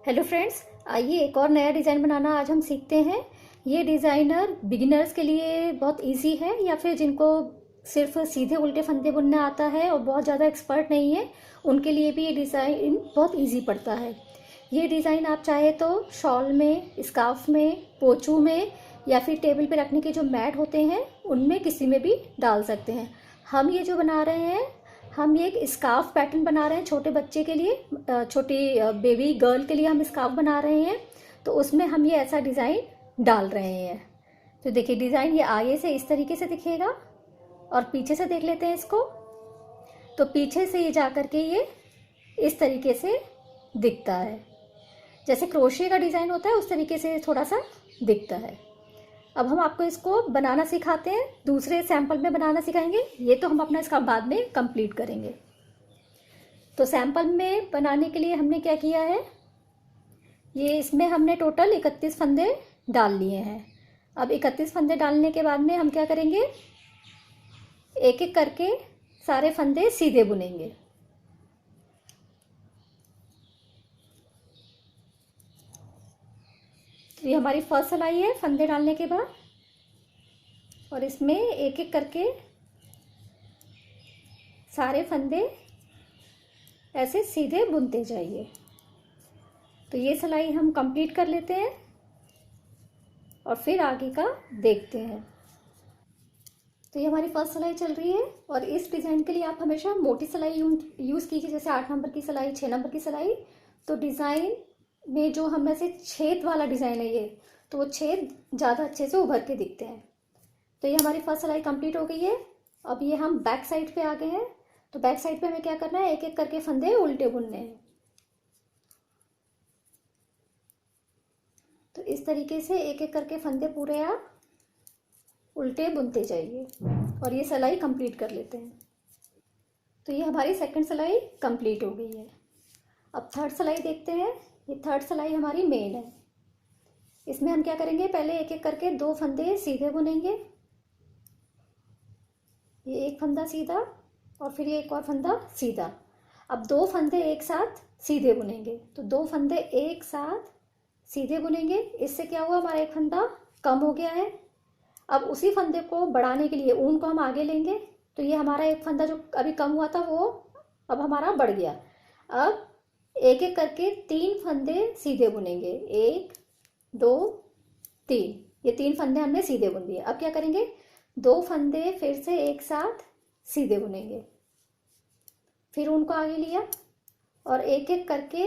Hello friends, आइए एक और नया डिज़ाइन बनाना आज हम सीखते हैं। ये डिज़ाइनर बिगिनर्स के लिए बहुत इजी है, या फिर जिनको सिर्फ सीधे उल्टे फंदे बुनना आता है और बहुत ज़्यादा एक्सपर्ट नहीं है, उनके लिए भी ये डिज़ाइन बहुत इजी पड़ता है। ये डिज़ाइन आप चाहे तो शॉल में, स्कार्फ में, पोंचू में, या फिर टेबल पे रखने के जो मैट होते हैं उनमें किसी में भी डाल सकते हैं। हम ये जो बना रहे हैं, हम ये एक स्कार्फ पैटर्न बना रहे हैं छोटे बच्चे के लिए, छोटी बेबी गर्ल के लिए हम स्कार्फ बना रहे हैं। तो उसमें हम ये ऐसा डिज़ाइन डाल रहे हैं। तो देखिए डिज़ाइन ये आगे से इस तरीके से दिखेगा और पीछे से देख लेते हैं इसको। तो पीछे से ये जा करके ये इस तरीके से दिखता है, जैसे क्रोशिया का डिज़ाइन होता है उस तरीके से थोड़ा सा दिखता है। अब हम आपको इसको बनाना सिखाते हैं, दूसरे सैंपल में बनाना सिखाएंगे। ये तो हम अपना इसका बाद में कंप्लीट करेंगे। तो सैंपल में बनाने के लिए हमने क्या किया है, ये इसमें हमने टोटल 31 फंदे डाल लिए हैं। अब 31 फंदे डालने के बाद में हम क्या करेंगे, एक एक करके सारे फंदे सीधे बुनेंगे। तो ये हमारी फर्स्ट सिलाई है फंदे डालने के बाद, और इसमें एक एक करके सारे फंदे ऐसे सीधे बुनते जाइए। तो ये सिलाई हम कंप्लीट कर लेते हैं और फिर आगे का देखते हैं। तो ये हमारी फर्स्ट सिलाई चल रही है, और इस डिज़ाइन के लिए आप हमेशा मोटी सिलाई यूज़ कीजिए, जैसे 8 नंबर की सिलाई, 6 नंबर की सिलाई। तो डिज़ाइन में जो हम ऐसे छेद वाला डिज़ाइन है ये, तो वो छेद ज़्यादा अच्छे से उभर के दिखते हैं। तो ये हमारी फर्स्ट सिलाई कंप्लीट हो गई है। अब ये हम बैक साइड पे आ गए हैं। तो बैक साइड पे हमें क्या करना है, एक एक करके फंदे उल्टे बुनने हैं। तो इस तरीके से एक एक करके फंदे पूरे आप उल्टे बुनते जाइए और ये सिलाई कंप्लीट कर लेते हैं। तो ये हमारी सेकंड सिलाई कंप्लीट हो गई है। अब थर्ड सिलाई देखते हैं। ये थर्ड सिलाई हमारी मेन है। इसमें हम क्या करेंगे, पहले एक एक करके 2 फंदे सीधे बुनेंगे। ये एक फंदा सीधा और फिर ये एक और फंदा सीधा। अब 2 फंदे एक साथ सीधे बुनेंगे। तो 2 फंदे एक साथ सीधे बुनेंगे। इससे क्या हुआ, हमारा एक फंदा कम हो गया है। अब उसी फंदे को बढ़ाने के लिए ऊन को हम आगे लेंगे। तो ये हमारा एक फंदा जो अभी कम हुआ था वो अब हमारा बढ़ गया। अब एक एक करके 3 फंदे सीधे बुनेंगे। 1 2 3, ये 3 फंदे हमने सीधे बुन दिए। अब क्या करेंगे, 2 फंदे फिर से एक साथ सीधे बुनेंगे। फिर उनको आगे लिया और एक एक करके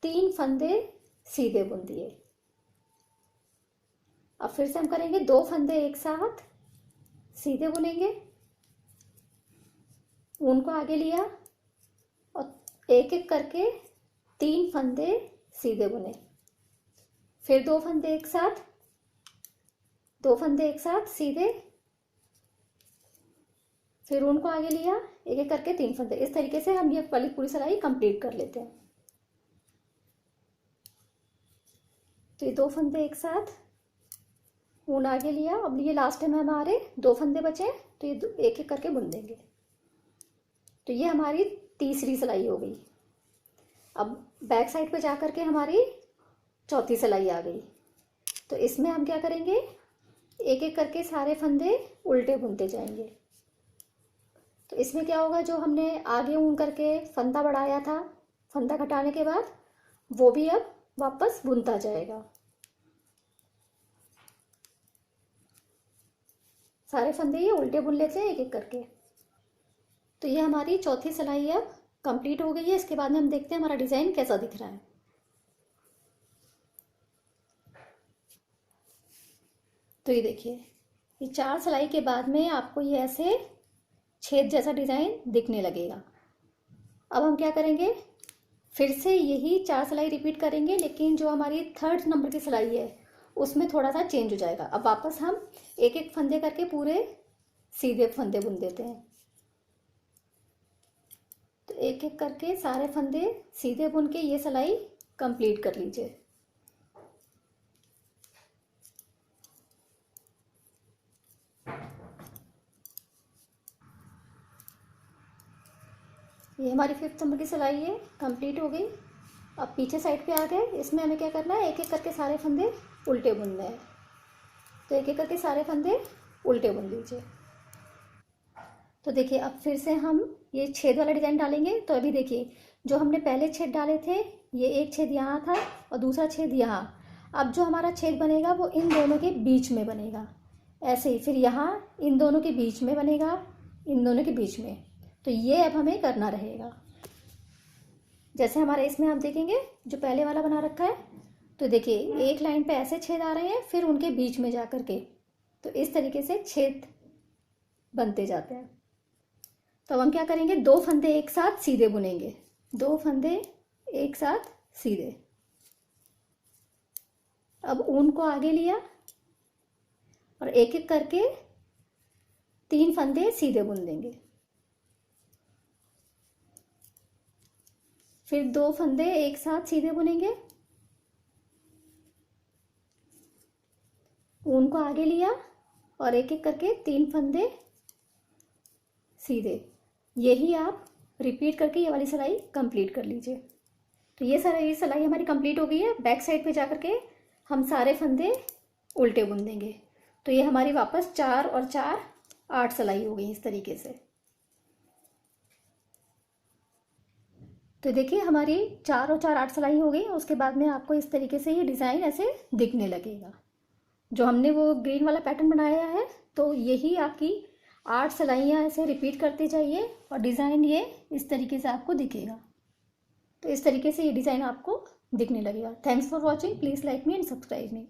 3 फंदे सीधे बुन दिए। अब फिर से हम करेंगे, 2 फंदे एक साथ सीधे बुनेंगे, उनको आगे लिया और एक एक करके 3 फंदे सीधे बुने। फिर 2 फंदे एक साथ, 2 फंदे एक साथ सीधे, फिर उनको आगे लिया, एक एक करके 3 फंदे। इस तरीके से हम ये वाली पूरी सिलाई कंप्लीट कर लेते हैं। तो ये 2 फंदे एक साथ, ऊन आगे लिया। अब ये लास्ट में हमारे 2 फंदे बचे, तो ये एक एक करके बुन देंगे। तो ये हमारी तीसरी सिलाई हो गई। अब बैक साइड पे जा करके हमारी चौथी सिलाई आ गई। तो इसमें हम क्या करेंगे, एक एक करके सारे फंदे उल्टे बुनते जाएंगे। तो इसमें क्या होगा, जो हमने आगे ऊन करके फंदा बढ़ाया था, फंदा घटाने के बाद वो भी अब वापस बुनता जाएगा। सारे फंदे ये उल्टे बुन लेते हैं एक एक करके। तो ये हमारी चौथी सिलाई अब कंप्लीट हो गई है। इसके बाद में हम देखते हैं हमारा डिज़ाइन कैसा दिख रहा है। तो ये देखिए, ये 4 सिलाई के बाद में आपको ये ऐसे छेद जैसा डिज़ाइन दिखने लगेगा। अब हम क्या करेंगे, फिर से यही 4 सिलाई रिपीट करेंगे, लेकिन जो हमारी थर्ड नंबर की सिलाई है उसमें थोड़ा सा चेंज हो जाएगा। अब वापस हम एक एक फंदे करके पूरे सीधे फंदे बुन देते हैं। तो एक एक करके सारे फंदे सीधे बुन के ये सिलाई कंप्लीट कर लीजिए। ये हमारी 5th नंबर की सिलाई है, कंप्लीट हो गई। अब पीछे साइड पे आ गए, इसमें हमें क्या करना है, एक एक करके सारे फंदे उल्टे बुनने हैं। तो एक एक करके सारे फंदे उल्टे बुन लीजिए। तो देखिए अब फिर से हम ये छेद वाला डिज़ाइन डालेंगे। तो अभी देखिए जो हमने पहले छेद डाले थे, ये एक छेद यहाँ था और दूसरा छेद यहाँ। अब जो हमारा छेद बनेगा वो इन दोनों के बीच में बनेगा, ऐसे ही। फिर यहाँ इन दोनों के बीच में बनेगा, इन दोनों के बीच में। तो ये अब हमें करना रहेगा। जैसे हमारे इसमें आप देखेंगे जो पहले वाला बना रखा है, तो देखिए एक लाइन पे ऐसे छेद आ रहे हैं, फिर उनके बीच में जा कर के, तो इस तरीके से छेद बनते जाते हैं। तो अब हम क्या करेंगे, 2 फंदे एक साथ सीधे बुनेंगे, 2 फंदे एक साथ सीधे। अब ऊन को आगे लिया और एक एक करके 3 फंदे सीधे बुन देंगे। फिर 2 फंदे एक साथ सीधे बुनेंगे, ऊन को आगे लिया और एक एक करके 3 फंदे सीधे। यही आप रिपीट करके ये वाली सिलाई कंप्लीट कर लीजिए। तो ये सिलाई हमारी कंप्लीट हो गई है। बैक साइड पे जा कर के हम सारे फंदे उल्टे बुन देंगे। तो ये हमारी वापस 4 और 4 8 सिलाई हो गई इस तरीके से। तो देखिए हमारी 4 और 4 8 सिलाई हो गई। उसके बाद में आपको इस तरीके से ये डिज़ाइन ऐसे दिखने लगेगा। जो हमने वो ग्रीन वाला पैटर्न बनाया है, तो यही आपकी 8 सिलाइयाँ ऐसे रिपीट करते जाइए और डिज़ाइन ये इस तरीके से आपको दिखेगा। तो इस तरीके से ये डिज़ाइन आपको दिखने लगेगा। Thanks for watching. Please like me and subscribe me.